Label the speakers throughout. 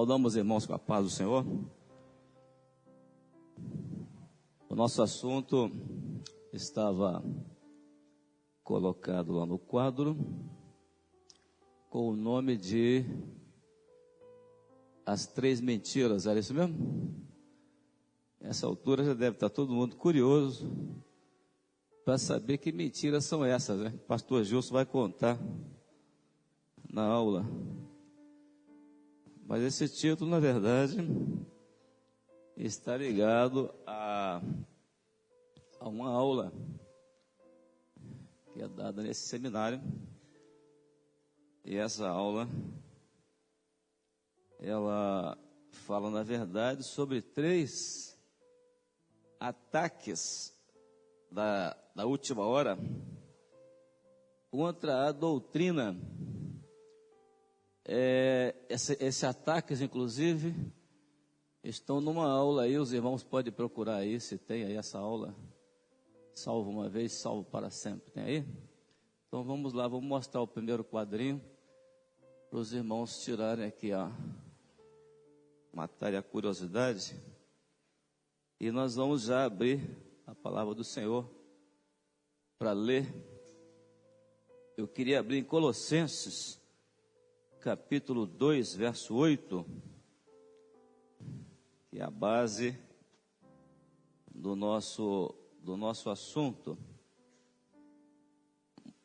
Speaker 1: Saudamos, irmãos, com a paz do Senhor. O nosso assunto estava colocado lá no quadro com o nome de As Três Mentiras. Era isso mesmo? Nessa altura já deve estar todo mundo curioso para saber que mentiras são essas, né? O pastor Gilson vai contar na aula. Mas esse título, na verdade, está ligado a uma aula que é dada nesse seminário. E essa aula, ela fala, na verdade, sobre 3 ataques da última hora contra a doutrina. Esses ataques, inclusive, estão numa aula aí, os irmãos podem procurar aí, se tem aí essa aula, salvo uma vez, salvo para sempre, tem aí? Então vamos lá, vamos mostrar o primeiro quadrinho, para os irmãos tirarem aqui a matéria, a curiosidade, e nós vamos já abrir a palavra do Senhor para ler. Eu queria abrir em Colossenses, capítulo 2, verso 8, que é a base do nosso assunto.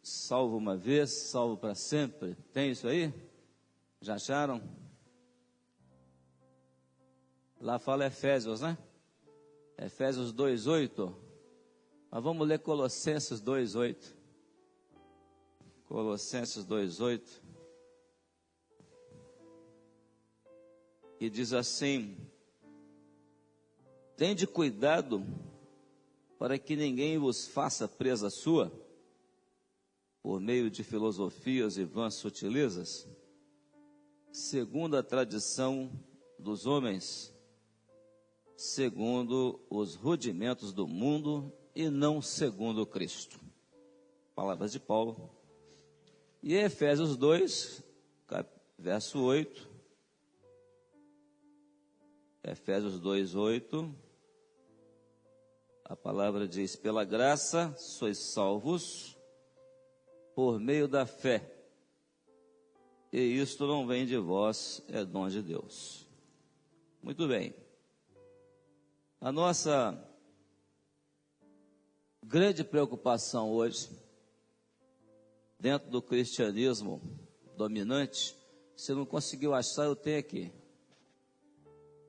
Speaker 1: Salvo uma vez, salvo para sempre. Tem isso aí? Já acharam? Lá fala Efésios, né? Efésios 2, 8. Mas vamos ler Colossenses 2, 8. Colossenses 2, 8. E diz assim: tende cuidado para que ninguém vos faça presa sua, por meio de filosofias e vãs sutilezas, segundo a tradição dos homens, segundo os rudimentos do mundo e não segundo Cristo. Palavras de Paulo. E Efésios 2, verso 8. Efésios 2, 8, a palavra diz: pela graça sois salvos por meio da fé, e isto não vem de vós, é dom de Deus. Muito bem. A nossa grande preocupação hoje, dentro do cristianismo dominante, se não conseguiu achar, eu tenho aqui.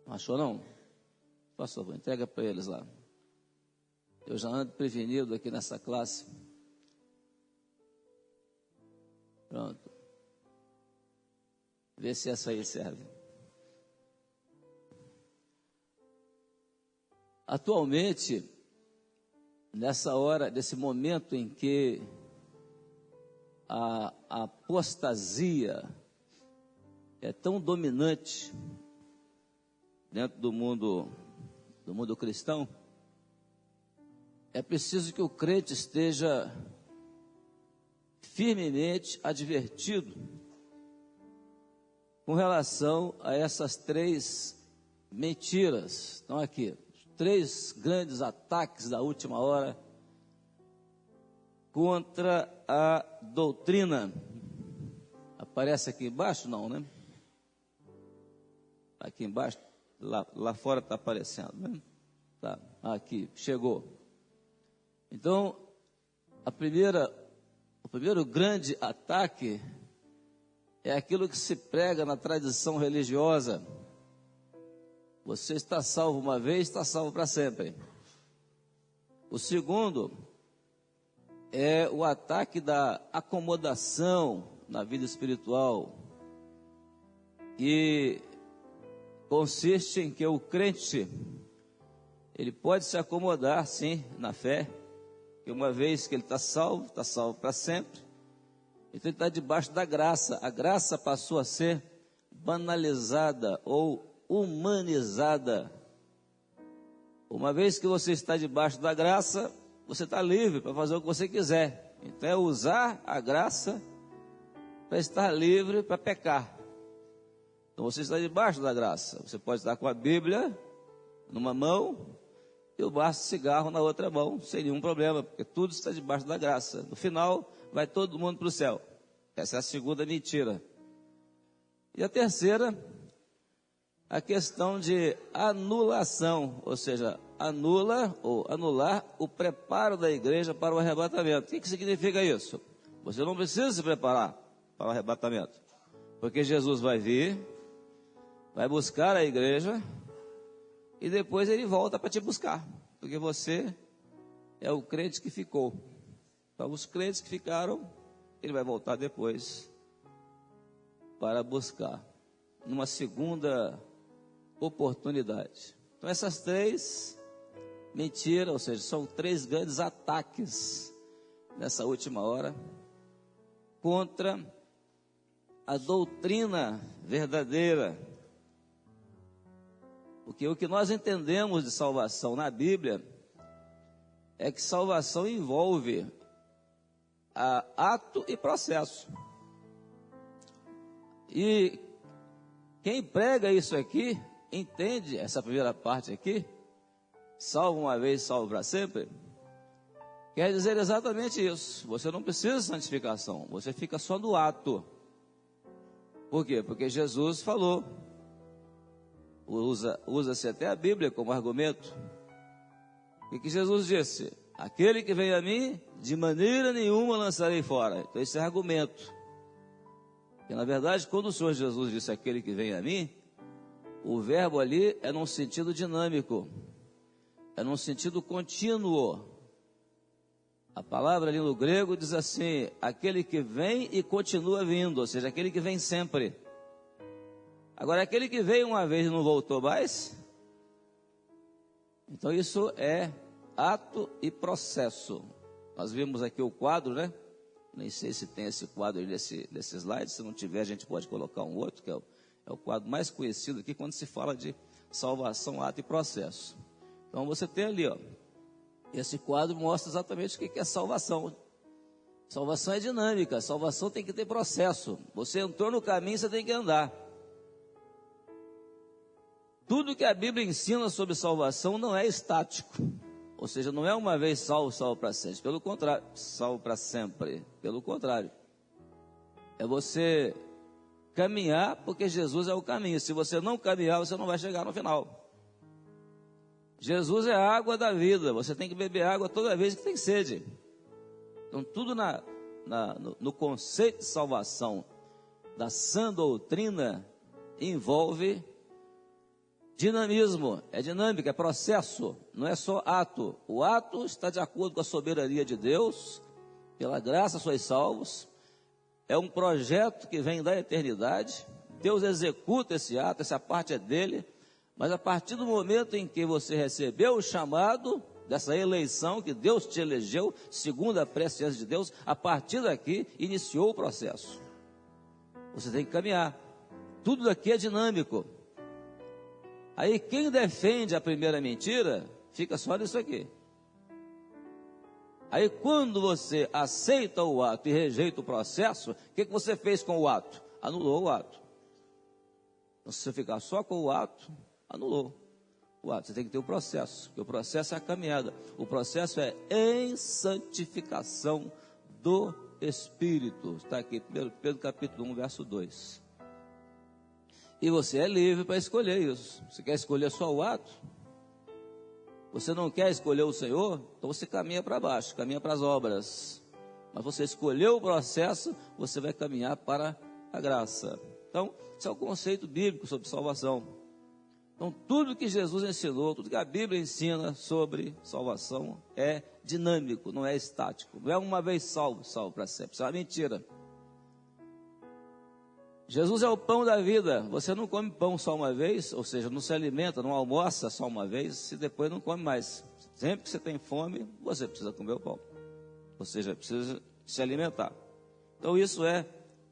Speaker 1: Achou não? Pastor, entrega para eles lá. Eu já ando prevenido aqui nessa classe. Pronto. Vê se essa aí serve. Atualmente, nessa hora, nesse momento em que a apostasia é tão dominante dentro do mundo cristão, é preciso que o crente esteja firmemente advertido com relação a essas 3 mentiras. Estão aqui, 3 grandes ataques da última hora contra a doutrina. Aparece aqui embaixo? Não, né? Aqui embaixo. Lá fora está aparecendo, né? Tá, aqui, chegou. Então, o primeiro grande ataque é aquilo que se prega na tradição religiosa. Você está salvo uma vez, está salvo para sempre. O segundo é o ataque da acomodação na vida espiritual, que consiste em que o crente, ele pode se acomodar, sim, na fé, que uma vez que ele está salvo para sempre. Então ele está debaixo da graça. A graça passou a ser banalizada ou humanizada. Uma vez que você está debaixo da graça, você está livre para fazer o que você quiser. Então é usar a graça para estar livre para pecar. Então você está debaixo da graça. Você pode estar com a Bíblia numa mão e o maço de cigarro na outra mão, sem nenhum problema, porque tudo está debaixo da graça. No final, vai todo mundo para o céu. Essa é a segunda mentira. E a terceira, a questão de anulação, ou seja, anula ou anular o preparo da igreja para o arrebatamento. O que significa isso? Você não precisa se preparar para o arrebatamento, porque Jesus vai vir, vai buscar a igreja e depois ele volta para te buscar, porque você é o crente que ficou. Então os crentes que ficaram, ele vai voltar depois para buscar numa segunda oportunidade. Então essas três mentiras, ou seja, são três grandes ataques nessa última hora contra a doutrina verdadeira. Porque o que nós entendemos de salvação na Bíblia é que salvação envolve ato e processo. E quem prega isso aqui, entende essa primeira parte aqui, salvo uma vez, salvo para sempre, quer dizer exatamente isso. Você não precisa de santificação, você fica só no ato. Por quê? Porque Jesus falou, usa-se até a Bíblia como argumento. O que Jesus disse? Aquele que vem a mim, de maneira nenhuma lançarei fora. Então esse é argumento. E na verdade, quando o Senhor Jesus disse aquele que vem a mim, o verbo ali é num sentido dinâmico, é num sentido contínuo. A palavra ali no grego diz assim, aquele que vem e continua vindo, ou seja, aquele que vem sempre. Agora, aquele que veio uma vez e não voltou mais, então isso é ato e processo. Nós vimos aqui o quadro, né? Nem sei se tem esse quadro aí desse slide, se não tiver a gente pode colocar um outro, que é o quadro mais conhecido aqui quando se fala de salvação, ato e processo. Então você tem ali, ó, esse quadro mostra exatamente o que é salvação. Salvação é dinâmica, salvação tem que ter processo. Você entrou no caminho, você tem que andar. Tudo que a Bíblia ensina sobre salvação não é estático. Ou seja, não é uma vez salvo, salvo para sempre. Pelo contrário, salvo para sempre. Pelo contrário. É você caminhar, porque Jesus é o caminho. Se você não caminhar, você não vai chegar no final. Jesus é a água da vida. Você tem que beber água toda vez que tem sede. Então, tudo no conceito de salvação da sã doutrina envolve dinamismo, é dinâmica, é processo, não é só ato. O ato está de acordo com a soberania de Deus, pela graça sois salvos, é um projeto que vem da eternidade, Deus executa esse ato, essa parte é dele, mas a partir do momento em que você recebeu o chamado dessa eleição, que Deus te elegeu, segundo a presciência de Deus, a partir daqui iniciou o processo. Você tem que caminhar, tudo daqui é dinâmico. Aí quem defende a primeira mentira, fica só nisso aqui. Aí quando você aceita o ato e rejeita o processo, o que você fez com o ato? Anulou o ato. Então, se você ficar só com o ato, anulou o ato. Você tem que ter o processo, porque o processo é a caminhada. O processo é em santificação do Espírito. Está aqui, Pedro capítulo 1, verso 2. E você é livre para escolher isso. Você quer escolher só o ato? Você não quer escolher o Senhor? Então você caminha para baixo, caminha para as obras. Mas você escolheu o processo, você vai caminhar para a graça. Então, esse é o conceito bíblico sobre salvação. Então, tudo que Jesus ensinou, tudo que a Bíblia ensina sobre salvação é dinâmico, não é estático. Não é uma vez salvo, salvo para sempre. Isso é uma mentira. Jesus é o pão da vida. Você não come pão só uma vez, ou seja, não se alimenta, não almoça só uma vez, e depois não come mais. Sempre que você tem fome, você precisa comer o pão. Ou seja, precisa se alimentar. Então isso é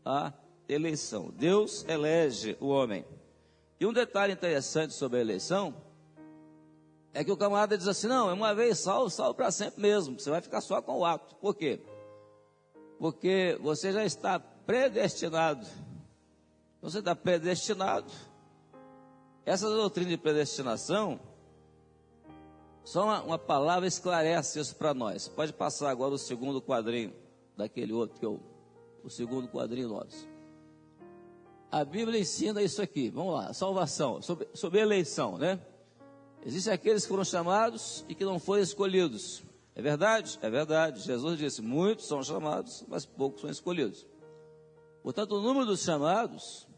Speaker 1: a eleição. Deus elege o homem. E um detalhe interessante sobre a eleição é que o camarada diz assim, não, é uma vez salvo, salvo para sempre mesmo. Você vai ficar só com o ato. Por quê? Porque você já está predestinado. Então você está predestinado. Essa doutrina de predestinação, só uma palavra esclarece isso para nós. Pode passar agora o segundo quadrinho, daquele outro que o segundo quadrinho nosso. A Bíblia ensina isso aqui, vamos lá, salvação, sobre eleição, né? Existem aqueles que foram chamados e que não foram escolhidos. É verdade? É verdade. Jesus disse, muitos são chamados, mas poucos são escolhidos. Portanto, o número dos chamados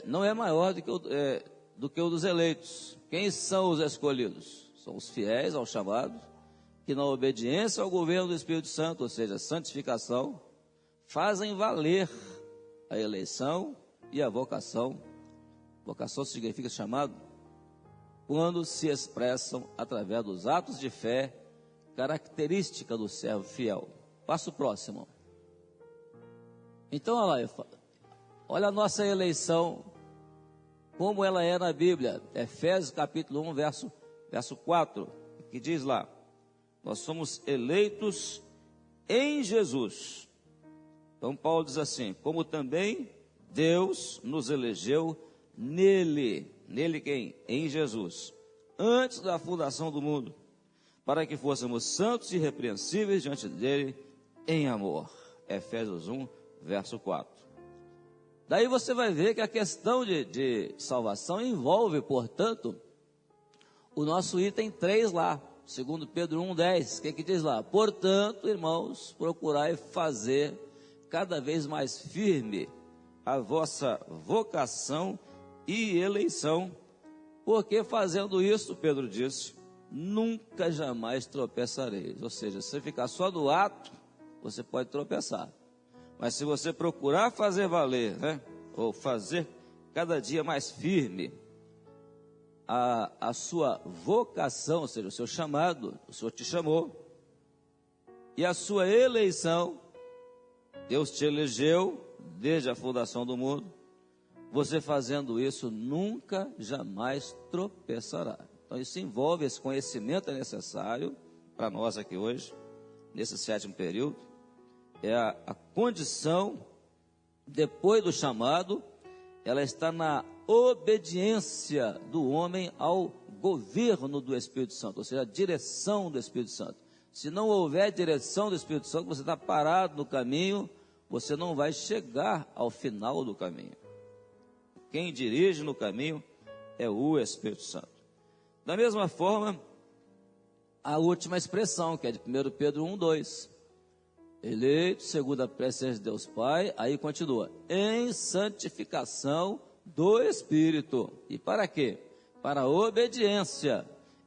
Speaker 1: não é maior do que o dos eleitos. Quem são os escolhidos? São os fiéis ao chamado, que na obediência ao governo do Espírito Santo, ou seja, santificação, fazem valer a eleição e a vocação. Vocação significa chamado, quando se expressam através dos atos de fé, característica do servo fiel. Passo próximo. Então, olha a nossa eleição, como ela é na Bíblia. Efésios capítulo 1, verso 4, que diz lá, nós somos eleitos em Jesus. Então Paulo diz assim, como também Deus nos elegeu nele. Nele quem? Em Jesus. Antes da fundação do mundo, para que fôssemos santos e irrepreensíveis diante dele em amor. Efésios 1, verso 4. Daí você vai ver que a questão de salvação envolve, portanto, o nosso item 3 lá, segundo Pedro 1,10. O que diz lá? Portanto, irmãos, procurai fazer cada vez mais firme a vossa vocação e eleição, porque fazendo isso, Pedro disse, nunca jamais tropeçareis. Ou seja, se você ficar só do ato, você pode tropeçar. Mas se você procurar fazer valer, né, ou fazer cada dia mais firme a sua vocação, ou seja, o seu chamado, o Senhor te chamou, e a sua eleição, Deus te elegeu desde a fundação do mundo, você fazendo isso nunca, jamais tropeçará. Então isso envolve, esse conhecimento é necessário para nós aqui hoje, nesse 7º período, é a condição, depois do chamado, ela está na obediência do homem ao governo do Espírito Santo, ou seja, a direção do Espírito Santo. Se não houver direção do Espírito Santo, você está parado no caminho, você não vai chegar ao final do caminho. Quem dirige no caminho é o Espírito Santo. Da mesma forma, a última expressão, que é de 1 Pedro 1,2. Eleito segundo a presciência de Deus Pai, aí continua, em santificação do Espírito. E para quê? Para a obediência.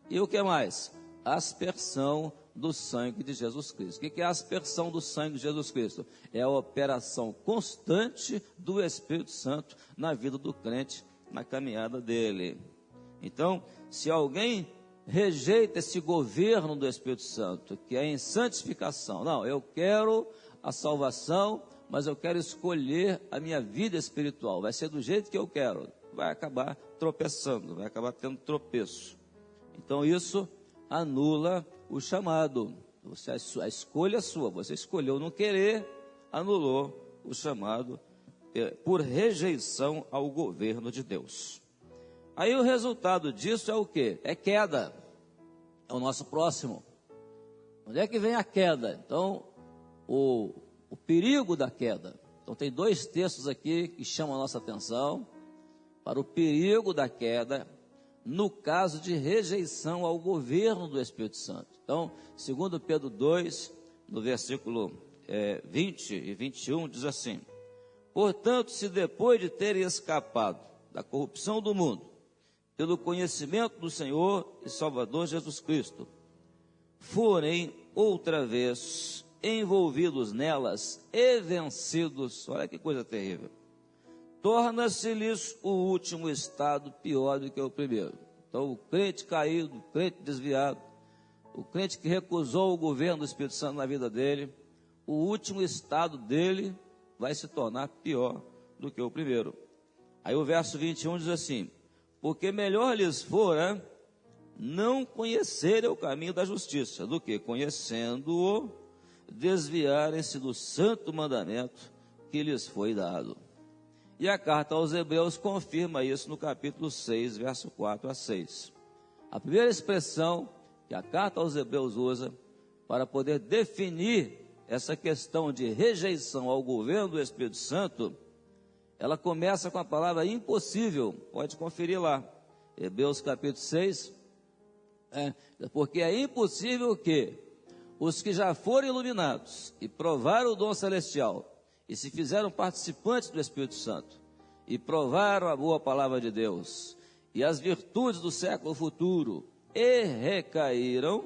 Speaker 1: E o que mais? Aspersão do sangue de Jesus Cristo. O que é a aspersão do sangue de Jesus Cristo? É a operação constante do Espírito Santo na vida do crente, na caminhada dele. Então, se alguém rejeita esse governo do Espírito Santo, que é em santificação, não, eu quero a salvação, mas eu quero escolher a minha vida espiritual, vai ser do jeito que eu quero, vai acabar tropeçando, vai acabar tendo tropeço. Então isso anula o chamado. A escolha é sua, você escolheu não querer, anulou o chamado por rejeição ao governo de Deus. Aí o resultado disso é o quê? É queda. É o nosso próximo. Onde é que vem a queda? Então, o perigo da queda. Então tem 2 textos aqui que chamam a nossa atenção para o perigo da queda no caso de rejeição ao governo do Espírito Santo. Então, segundo Pedro 2, no versículo 20 e 21, diz assim, portanto, se depois de terem escapado da corrupção do mundo, pelo conhecimento do Senhor e Salvador Jesus Cristo, forem outra vez envolvidos nelas e vencidos, olha que coisa terrível, torna-se-lhes o último estado pior do que o primeiro. Então o crente caído, o crente desviado, o crente que recusou o governo do Espírito Santo na vida dele, o último estado dele vai se tornar pior do que o primeiro. Aí o verso 21 diz assim, porque melhor lhes fora não conhecerem o caminho da justiça, do que, conhecendo-o, desviarem-se do santo mandamento que lhes foi dado. E a carta aos Hebreus confirma isso no capítulo 6, verso 4 a 6. A primeira expressão que a carta aos Hebreus usa para poder definir essa questão de rejeição ao governo do Espírito Santo, ela começa com a palavra impossível. Pode conferir lá, Hebreus capítulo 6. Porque é impossível que os que já foram iluminados e provaram o dom celestial e se fizeram participantes do Espírito Santo e provaram a boa palavra de Deus e as virtudes do século futuro e recaíram,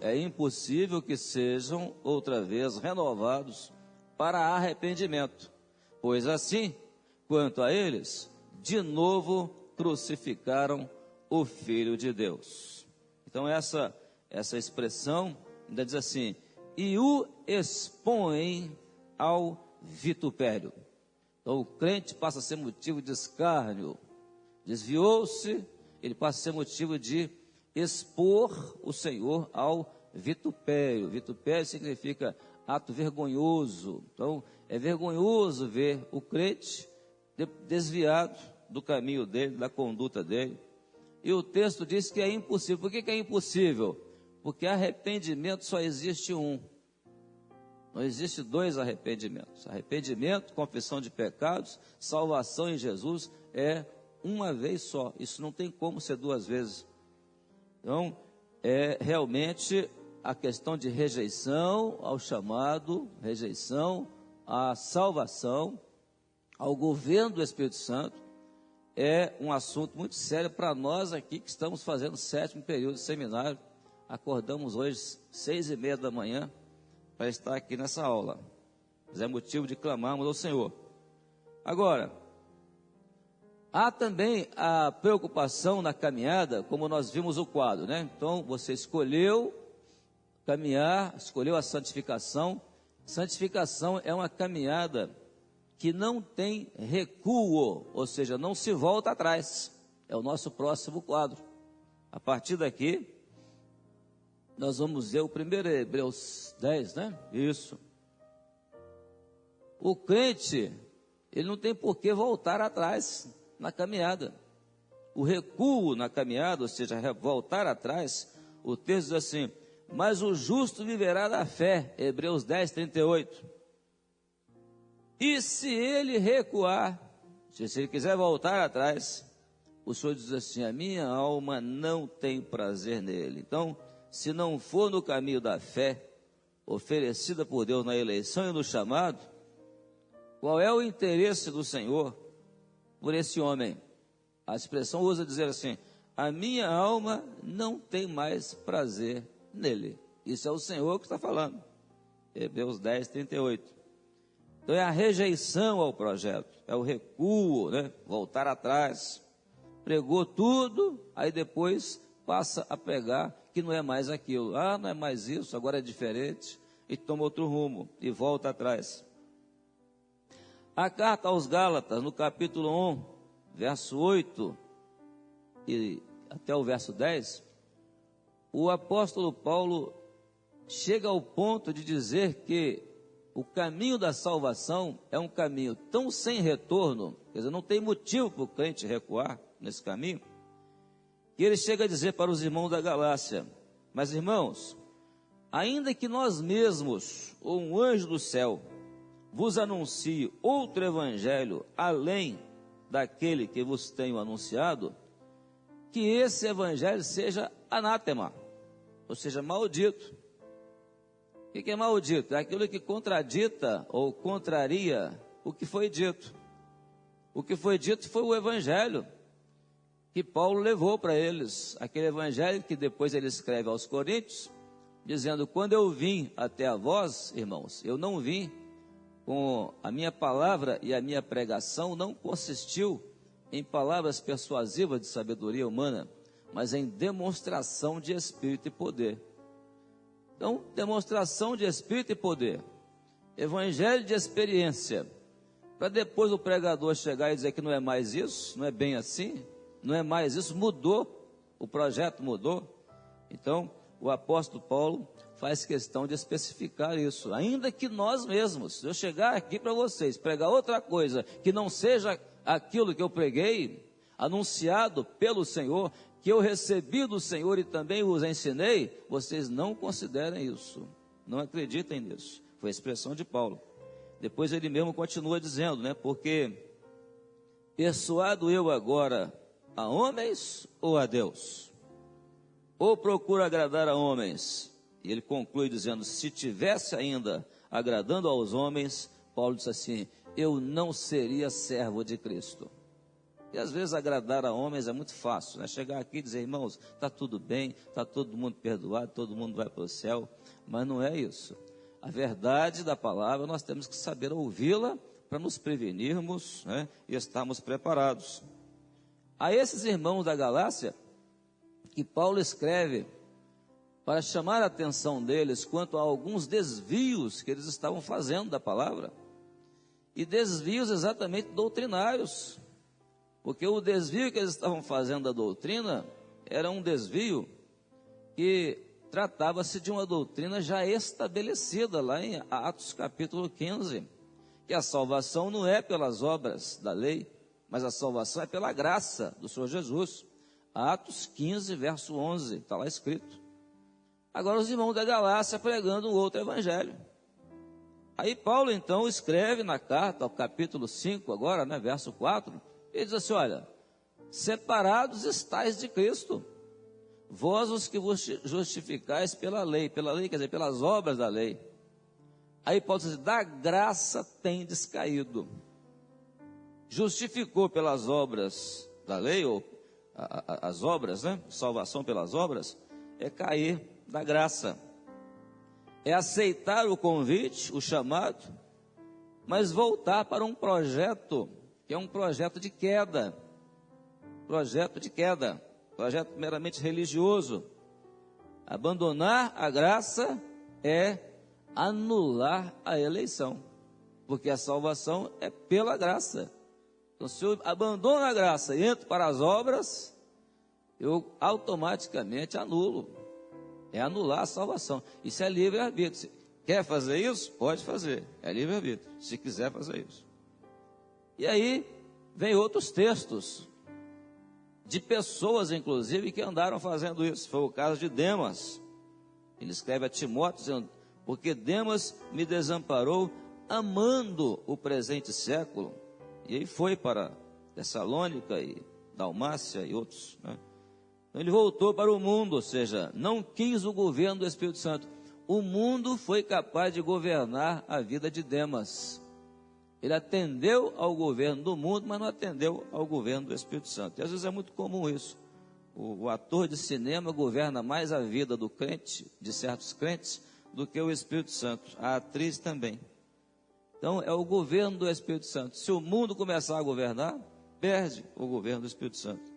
Speaker 1: é impossível que sejam outra vez renovados para arrependimento, pois assim, quanto a eles, de novo crucificaram o Filho de Deus. Então essa expressão ainda diz assim, e o expõem ao vitupério. Então o crente passa a ser motivo de escárnio, desviou-se, ele passa a ser motivo de expor o Senhor ao vitupério. Vitupério significa ato vergonhoso. Então é vergonhoso ver o crente desviado do caminho dele, da conduta dele. E o texto diz que é impossível. Por que é impossível? Porque arrependimento só existe um. Não existe dois arrependimentos. Arrependimento, confissão de pecados, salvação em Jesus é uma vez só. Isso não tem como ser duas vezes. Então, é realmente a questão de rejeição ao chamado, rejeição à salvação, ao governo do Espírito Santo, é um assunto muito sério para nós aqui que estamos fazendo o 7º período de seminário. Acordamos hoje 6:30 da manhã para estar aqui nessa aula. Mas é motivo de clamarmos ao Senhor. Agora, há também a preocupação na caminhada, como nós vimos o quadro, né? Então, você escolheu caminhar, escolheu a santificação. Santificação é uma caminhada que não tem recuo, ou seja, não se volta atrás. É o nosso próximo quadro. A partir daqui, nós vamos ver o primeiro Hebreus 10, né? Isso. O crente, ele não tem por que voltar atrás na caminhada. O recuo na caminhada, ou seja, voltar atrás, o texto diz assim, mas o justo viverá da fé, Hebreus 10, 38. E se ele recuar, se ele quiser voltar atrás, o Senhor diz assim, a minha alma não tem prazer nele. Então, se não for no caminho da fé, oferecida por Deus na eleição e no chamado, qual é o interesse do Senhor por esse homem? A expressão usa dizer assim, a minha alma não tem mais prazer nele. Isso é o Senhor que está falando. Hebreus 10, 38. Então é a rejeição ao projeto, é o recuo, né? Voltar atrás. Pregou tudo, aí depois passa a pregar que não é mais aquilo. Ah, não é mais isso, agora é diferente. E toma outro rumo e volta atrás. A carta aos Gálatas, no capítulo 1, verso 8 e até o verso 10, o apóstolo Paulo chega ao ponto de dizer que o caminho da salvação é um caminho tão sem retorno, quer dizer, não tem motivo para o crente recuar nesse caminho, que ele chega a dizer para os irmãos da Galácia, mas irmãos, ainda que nós mesmos, ou um anjo do céu, vos anuncie outro evangelho, além daquele que vos tenho anunciado, que esse evangelho seja anátema, ou seja, maldito. O que é maldito? É aquilo que contradita ou contraria o que foi dito. O que foi dito foi o evangelho que Paulo levou para eles. Aquele evangelho que depois ele escreve aos Coríntios, dizendo, quando eu vim até a vós, irmãos, eu não vim com a minha palavra e a minha pregação não consistiu em palavras persuasivas de sabedoria humana, mas em demonstração de espírito e poder. Então, demonstração de espírito e poder, evangelho de experiência, para depois o pregador chegar e dizer que não é mais isso, não é bem assim, não é mais isso, mudou, o projeto mudou. Então, o apóstolo Paulo faz questão de especificar isso, ainda que nós mesmos, se eu chegar aqui para vocês, pregar outra coisa, que não seja aquilo que eu preguei, anunciado pelo Senhor, que eu recebi do Senhor e também vos ensinei, vocês não considerem isso, não acreditem nisso. Foi a expressão de Paulo. Depois ele mesmo continua dizendo, né, porque persuado eu agora a homens ou a Deus? Ou procuro agradar a homens? E ele conclui dizendo, se tivesse ainda agradando aos homens, Paulo disse assim, eu não seria servo de Cristo. E às vezes agradar a homens é muito fácil, né? Chegar aqui e dizer, irmãos, está tudo bem, está todo mundo perdoado, todo mundo vai para o céu, mas não é isso. A verdade da palavra nós temos que saber ouvi-la para nos prevenirmos, né, e estarmos preparados. A esses irmãos da Galácia, que Paulo escreve para chamar a atenção deles quanto a alguns desvios que eles estavam fazendo da palavra, e desvios exatamente doutrinários, porque o desvio que eles estavam fazendo da doutrina era um desvio que tratava-se de uma doutrina já estabelecida lá em Atos capítulo 15, que a salvação não é pelas obras da lei, mas a salvação é pela graça do Senhor Jesus. Atos 15, verso 11, está lá escrito. Agora os irmãos da Galácia pregando um outro evangelho. Aí Paulo então escreve na carta, ao capítulo 5 agora, né, verso 4, ele diz assim, olha, separados estáis de Cristo, vós os que vos justificais pela lei, quer dizer, pelas obras da lei. Aí Paulo diz, da graça tendes caído. Justificou pelas obras da lei, ou as obras, né? Salvação pelas obras, é cair da graça. É aceitar o convite, o chamado, mas voltar para um projeto, que é um projeto de queda. Projeto meramente religioso. Abandonar a graça é anular a eleição, porque a salvação é pela graça. Então, se eu abandono a graça e entro para as obras, eu automaticamente anulo. É anular a salvação. Isso é livre-arbítrio. Quer fazer isso? Pode fazer. É livre-arbítrio, se quiser fazer isso. E aí, vem outros textos, de pessoas, inclusive, que andaram fazendo isso. Foi o caso de Demas. Ele escreve a Timóteo, dizendo, porque Demas me desamparou, amando o presente século. E aí foi para Tessalônica e Dalmácia e outros, né? Então ele voltou para o mundo, ou seja, não quis o governo do Espírito Santo. O mundo foi capaz de governar a vida de Demas. Ele atendeu ao governo do mundo, mas não atendeu ao governo do Espírito Santo. E às vezes é muito comum isso. O ator de cinema governa mais a vida do crente, de certos crentes, do que o Espírito Santo. A atriz também. Então é o governo do Espírito Santo. Se o mundo começar a governar, perde o governo do Espírito Santo.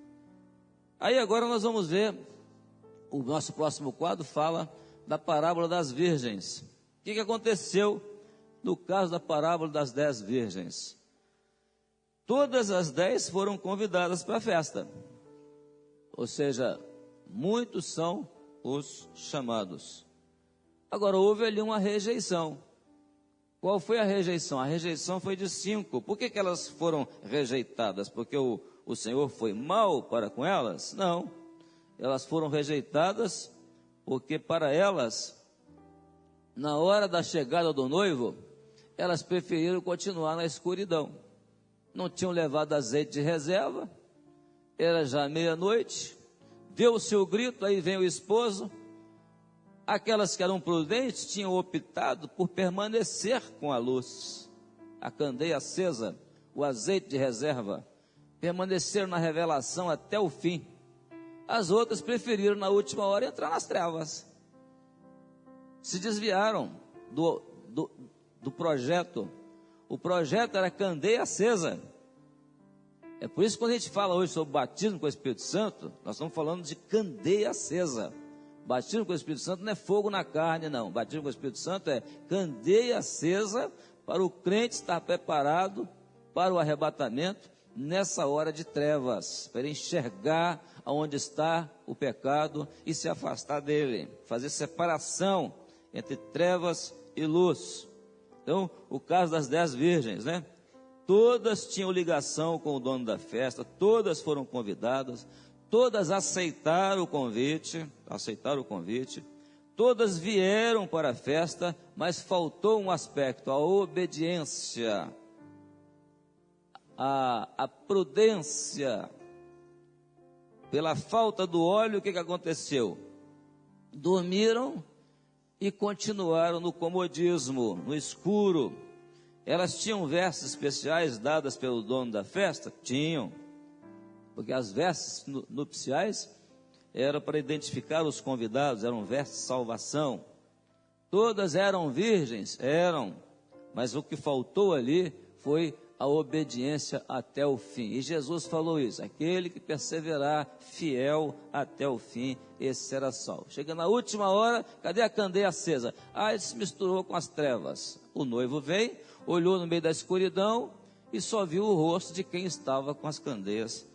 Speaker 1: Aí agora nós vamos ver, o nosso próximo quadro fala da parábola das virgens. O que aconteceu no caso da parábola das 10 virgens? Todas as 10 foram convidadas para a festa. Ou seja, muitos são os chamados. Agora houve ali uma rejeição. Qual foi a rejeição? A rejeição foi de 5. Por que elas foram rejeitadas? Porque o Senhor foi mau para com elas? Não. Elas foram rejeitadas porque para elas, na hora da chegada do noivo, elas preferiram continuar na escuridão. Não tinham levado azeite de reserva, era já meia-noite, deu o seu grito, aí vem o esposo. Aquelas que eram prudentes tinham optado por permanecer com a luz, a candeia acesa, o azeite de reserva, permaneceram na revelação até o fim. As outras preferiram na última hora entrar nas trevas, se desviaram do projeto. O projeto era candeia acesa. É por isso que quando a gente fala hoje sobre batismo com o Espírito Santo, nós estamos falando de candeia acesa. Batismo com o Espírito Santo não é fogo na carne, não. Batismo com o Espírito Santo é candeia acesa para o crente estar preparado para o arrebatamento nessa hora de trevas, para ele enxergar aonde está o pecado e se afastar dele, fazer separação entre trevas e luz. Então, o caso das 10 virgens, né? Todas tinham ligação com o dono da festa, todas foram convidadas, todas aceitaram o convite, todas vieram para a festa, mas faltou um aspecto, a obediência, a prudência. Pela falta do óleo, o que aconteceu? Dormiram e continuaram no comodismo, no escuro. Elas tinham vestes especiais dadas pelo dono da festa? Tinham, porque as vestes nupciais eram para identificar os convidados, eram vestes de salvação. Todas eram virgens? Eram, mas o que faltou ali foi a obediência até o fim. E Jesus falou isso: aquele que perseverar fiel até o fim, esse será salvo. Chega na última hora, cadê a candeia acesa? Ele se misturou com as trevas. O noivo veio, olhou no meio da escuridão e só viu o rosto de quem estava com as candeias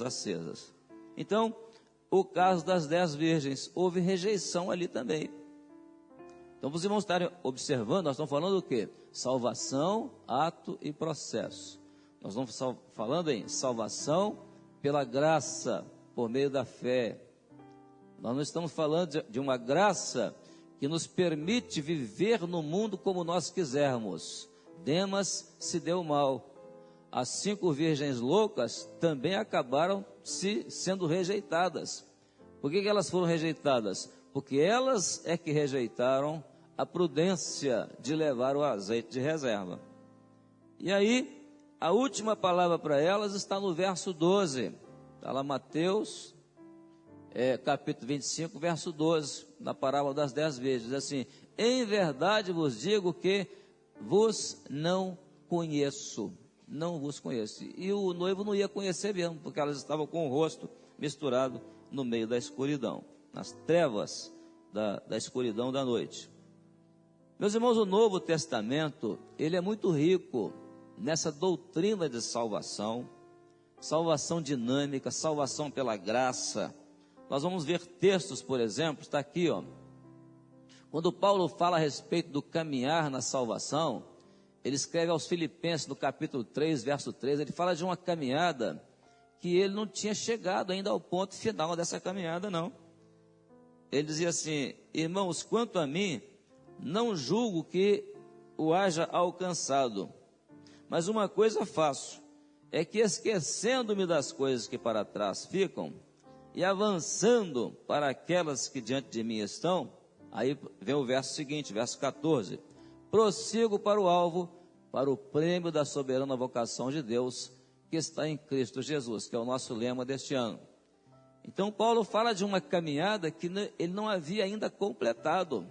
Speaker 1: acesas. Então, o caso das 10 virgens, houve rejeição ali também. Então, os irmãos estarem observando, nós estamos falando do quê? Salvação, ato e processo. Nós estamos falando em salvação pela graça, por meio da fé. Nós não estamos falando de uma graça que nos permite viver no mundo como nós quisermos. Demas se deu mal. As 5 virgens loucas também acabaram sendo rejeitadas. Por que elas foram rejeitadas? Porque elas é que rejeitaram a prudência de levar o azeite de reserva. E aí, a última palavra para elas está no verso 12. Está lá Mateus, capítulo 25, verso 12, na parábola das 10 virgens. Diz assim: em verdade vos digo que vos não conheço. Não vos conheço. E o noivo não ia conhecer mesmo, porque elas estavam com o rosto misturado no meio da escuridão, nas trevas da escuridão da noite. Meus irmãos, o Novo Testamento, ele é muito rico nessa doutrina de salvação, salvação dinâmica, salvação pela graça. Nós vamos ver textos, por exemplo, está aqui, quando Paulo fala a respeito do caminhar na salvação, ele escreve aos Filipenses, no capítulo 3, verso 3, ele fala de uma caminhada que ele não tinha chegado ainda ao ponto final dessa caminhada, não. Ele dizia assim: irmãos, quanto a mim, não julgo que o haja alcançado, mas uma coisa faço, é que esquecendo-me das coisas que para trás ficam, e avançando para aquelas que diante de mim estão, aí vem o verso seguinte, verso 14, prossigo para o alvo, para o prêmio da soberana vocação de Deus, que está em Cristo Jesus, que é o nosso lema deste ano. Então Paulo fala de uma caminhada que ele não havia ainda completado.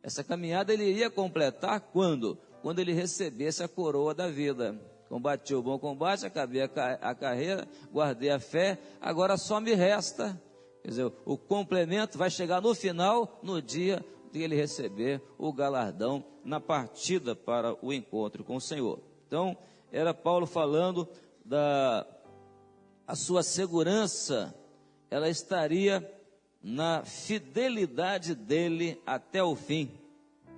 Speaker 1: Essa caminhada ele iria completar quando? Quando ele recebesse a coroa da vida. Combati o bom combate, acabei a carreira, guardei a fé, agora só me resta, quer dizer, o complemento vai chegar no final, no dia de ele receber o galardão na partida para o encontro com o Senhor. Então, era Paulo falando a sua segurança, ela estaria na fidelidade dele até o fim,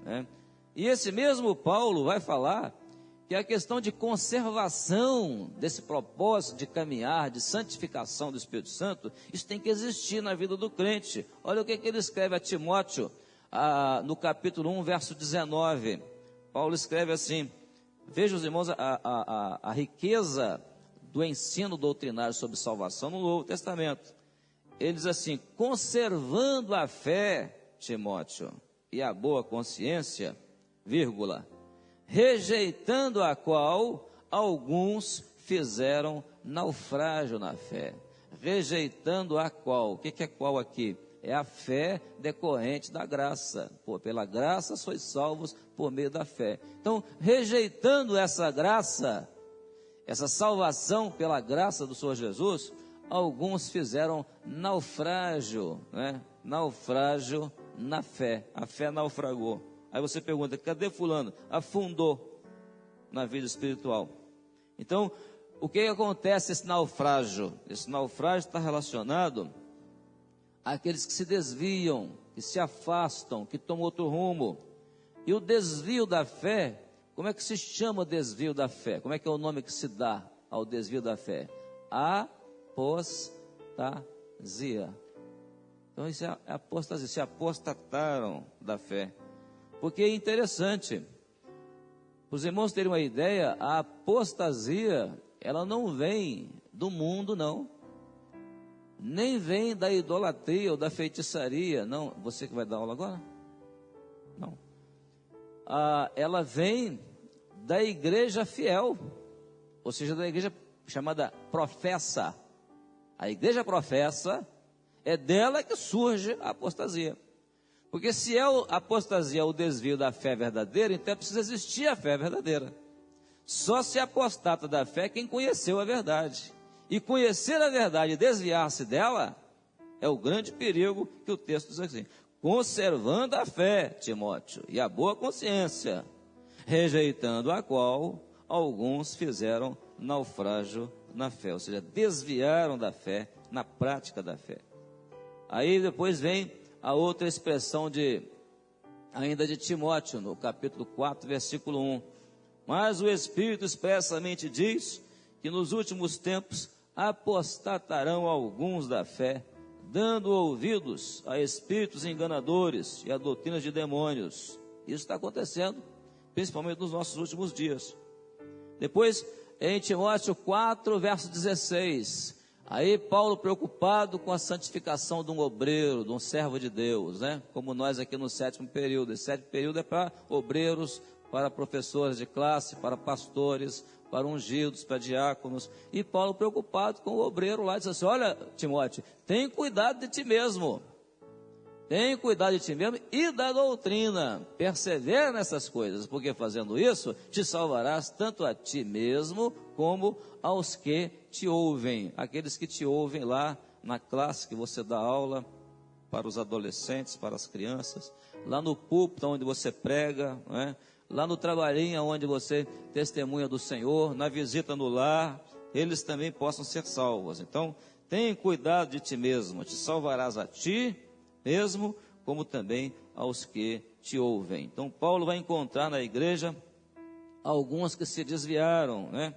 Speaker 1: né? E esse mesmo Paulo vai falar que a questão de conservação desse propósito de caminhar, de santificação do Espírito Santo, isso tem que existir na vida do crente. Olha o que ele escreve a Timóteo, no capítulo 1, verso 19. Paulo escreve assim: veja, os irmãos, a riqueza do ensino doutrinário sobre salvação no Novo Testamento. Ele diz assim: conservando a fé, Timóteo, e a boa consciência, vírgula, rejeitando a qual alguns fizeram naufrágio na fé. Rejeitando a qual? O que é qual aqui? É a fé decorrente da graça. Pela graça sois salvos por meio da fé. Então, rejeitando essa graça, essa salvação pela graça do Senhor Jesus, alguns fizeram naufrágio, né? Naufrágio na fé. A fé naufragou. Aí você pergunta: cadê fulano? Afundou na vida espiritual. Então, o que acontece esse naufrágio? Esse naufrágio está relacionado àqueles que se desviam que se afastam, que tomam outro rumo. E o desvio da fé, como é que se chama desvio da fé? Como é que é o nome que se dá ao desvio da fé? Apostasia. Então isso é apostasia, se apostataram da fé. Porque é interessante, os irmãos terem uma ideia, a apostasia, ela não vem do mundo, não. Nem vem da idolatria ou da feitiçaria, não. Você que vai dar aula agora? Não. Ela vem da igreja fiel, ou seja, da igreja chamada professa. A igreja professa, é dela que surge a apostasia. Porque se a apostasia é o desvio da fé verdadeira, então precisa existir a fé verdadeira. Só se apostata da fé quem conheceu a verdade. E conhecer a verdade e desviar-se dela é o grande perigo que o texto diz assim: conservando a fé, Timóteo, e a boa consciência, rejeitando a qual alguns fizeram naufrágio na fé, ou seja, desviaram da fé, na prática da fé. Aí depois vem a outra expressão ainda de Timóteo, no capítulo 4, versículo 1. Mas o Espírito expressamente diz que nos últimos tempos apostatarão alguns da fé, dando ouvidos a espíritos enganadores e a doutrinas de demônios. Isso está acontecendo, principalmente nos nossos últimos dias. Depois, em Timóteo 4, verso 16, aí Paulo preocupado com a santificação de um obreiro, de um servo de Deus, né? Como nós aqui no 7º período. Esse 7º período é para obreiros, para professores de classe, para pastores, para ungidos, para diáconos. E Paulo preocupado com o obreiro lá, diz assim: olha, Timóteo, tem cuidado de ti mesmo. Tem cuidado de ti mesmo e da doutrina. Persevera nessas coisas, porque fazendo isso, te salvarás tanto a ti mesmo, como aos que te ouvem. Aqueles que te ouvem lá na classe que você dá aula, para os adolescentes, para as crianças, lá no púlpito onde você prega, não é? Lá no trabalhinho onde você testemunha do Senhor, na visita no lar, eles também possam ser salvos. Então, tenha cuidado de ti mesmo, te salvarás a ti mesmo, como também aos que te ouvem. Então, Paulo vai encontrar na igreja alguns que se desviaram, né?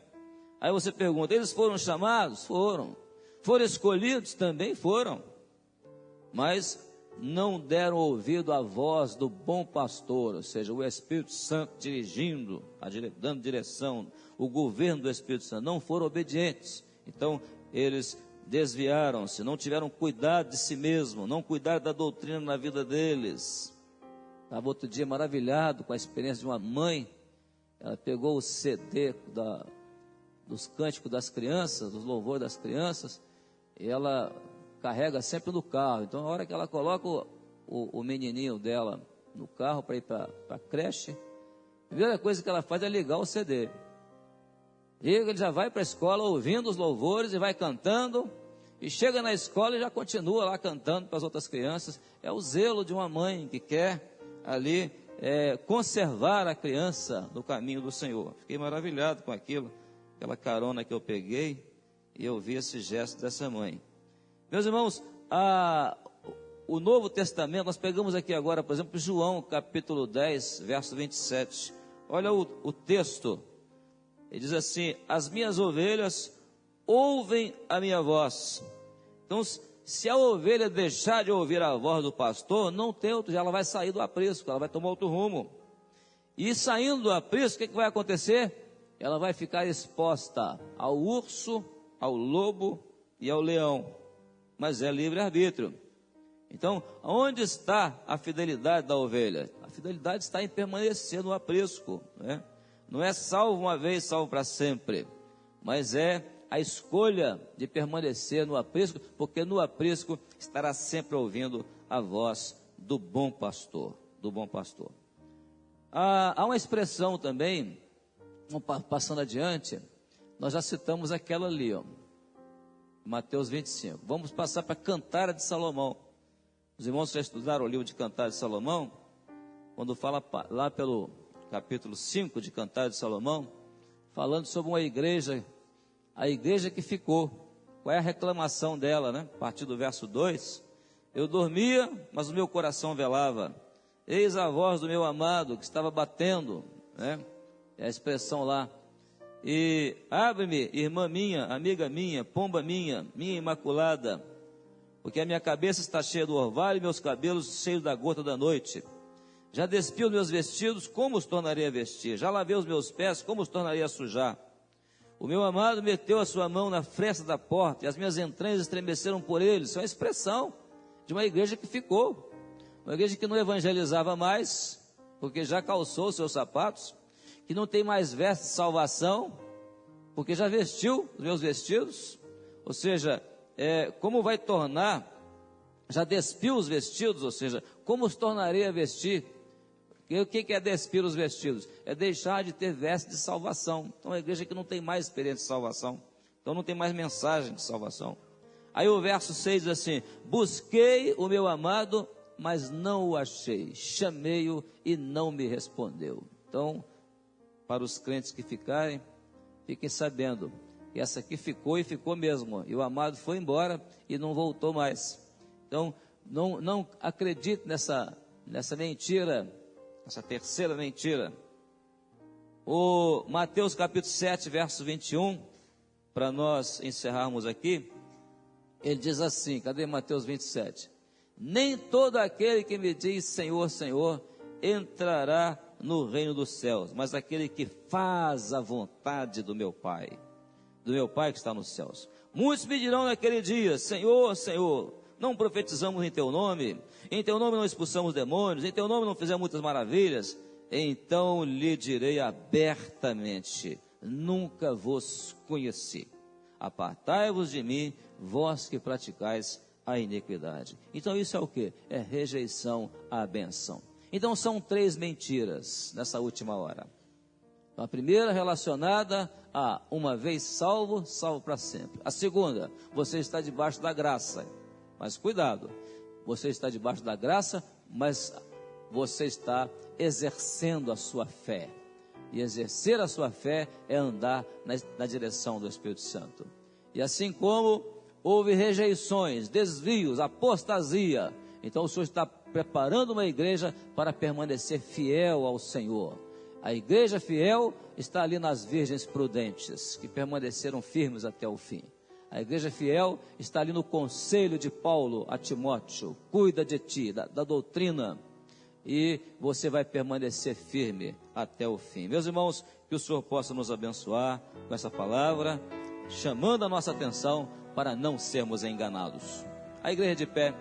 Speaker 1: Aí você pergunta, eles foram chamados? Foram. Foram escolhidos? Também foram. Mas não deram ouvido à voz do bom pastor, ou seja, o Espírito Santo dirigindo, dando direção, o governo do Espírito Santo. Não foram obedientes. Então, eles desviaram-se, não tiveram cuidado de si mesmo, não cuidaram da doutrina na vida deles. Estava outro dia maravilhado com a experiência de uma mãe. Ela pegou o CD dos cânticos das crianças, dos louvores das crianças, e ela carrega sempre no carro. Então, na hora que ela coloca o menininho dela no carro para ir para a creche, a primeira coisa que ela faz é ligar o CD. E ele já vai para a escola ouvindo os louvores e vai cantando, e chega na escola e já continua lá cantando para as outras crianças. É o zelo de uma mãe que quer ali conservar a criança no caminho do Senhor. Fiquei maravilhado com aquilo, aquela carona que eu peguei, e eu vi esse gesto dessa mãe. Meus irmãos, o Novo Testamento, nós pegamos aqui agora, por exemplo, João capítulo 10, verso 27. Olha o texto. Ele diz assim: as minhas ovelhas ouvem a minha voz. Então, se a ovelha deixar de ouvir a voz do pastor, não tem outro, ela vai sair do aprisco, ela vai tomar outro rumo. E saindo do aprisco, o que vai acontecer? Ela vai ficar exposta ao urso, ao lobo e ao leão. Mas é livre-arbítrio. Então, onde está a fidelidade da ovelha? A fidelidade está em permanecer no aprisco, né? Não é salvo uma vez, salvo para sempre, mas é a escolha de permanecer no aprisco, porque no aprisco estará sempre ouvindo a voz do bom pastor, do bom pastor. Há uma expressão também, passando adiante, nós já citamos aquela ali, ó, Mateus 25. Vamos passar para Cantares de Salomão. Os irmãos já estudaram o livro de Cantares de Salomão? Quando fala lá pelo capítulo 5 de Cantares de Salomão, falando sobre uma igreja, a igreja que ficou. Qual é a reclamação dela, né? A partir do verso 2, Eu dormia, mas o meu coração velava. Eis a voz do meu amado que estava batendo, né? É a expressão lá. E abre-me, irmã minha, amiga minha, pomba minha imaculada, porque a minha cabeça está cheia do orvalho e meus cabelos cheios da gota da noite. Já despi os meus vestidos, como os tornarei a vestir? Já lavei os meus pés, como os tornarei a sujar? O meu amado meteu a sua mão na fresta da porta, e as minhas entranhas estremeceram por ele. Isso é uma expressão de uma igreja que ficou, uma igreja que não evangelizava mais, porque já calçou os seus sapatos, que não tem mais veste de salvação, porque já vestiu os meus vestidos. Ou seja, como vai tornar, já despiu os vestidos, ou seja, como os tornarei a vestir? E o que é despir os vestidos? É deixar de ter veste de salvação. Então a igreja que não tem mais experiência de salvação, então não tem mais mensagem de salvação. Aí o verso 6 diz assim: busquei o meu amado, mas não o achei, chamei-o e não me respondeu. Então, para os crentes que ficarem, fiquem sabendo que essa aqui ficou, e ficou mesmo, e o amado foi embora e não voltou mais. Então, não acredite nessa mentira, essa terceira mentira. O Mateus capítulo 7, verso 21, para nós encerrarmos aqui, ele diz assim, cadê Mateus 27? Nem todo aquele que me diz Senhor, Senhor, entrará no reino dos céus, mas aquele que faz a vontade do meu Pai que está nos céus. Muitos me dirão naquele dia, Senhor, Senhor, não profetizamos em teu nome não expulsamos demônios, em teu nome não fizemos muitas maravilhas. Então lhe direi abertamente, nunca vos conheci. Apartai-vos de mim, vós que praticais a iniquidade. Então isso é o que? É rejeição à benção. Então são 3 mentiras nessa última hora. A primeira relacionada a uma vez salvo, salvo para sempre. A segunda, você está debaixo da graça. Mas cuidado, você está debaixo da graça, mas você está exercendo a sua fé. E exercer a sua fé é andar na direção do Espírito Santo. E assim como houve rejeições, desvios, apostasia, então o Senhor está preparando uma igreja para permanecer fiel ao Senhor. A igreja fiel está ali nas virgens prudentes, que permaneceram firmes até o fim. A igreja fiel está ali no conselho de Paulo a Timóteo, cuida de ti, da doutrina, e você vai permanecer firme até o fim. Meus irmãos, que o Senhor possa nos abençoar com essa palavra, chamando a nossa atenção para não sermos enganados. A igreja de pé.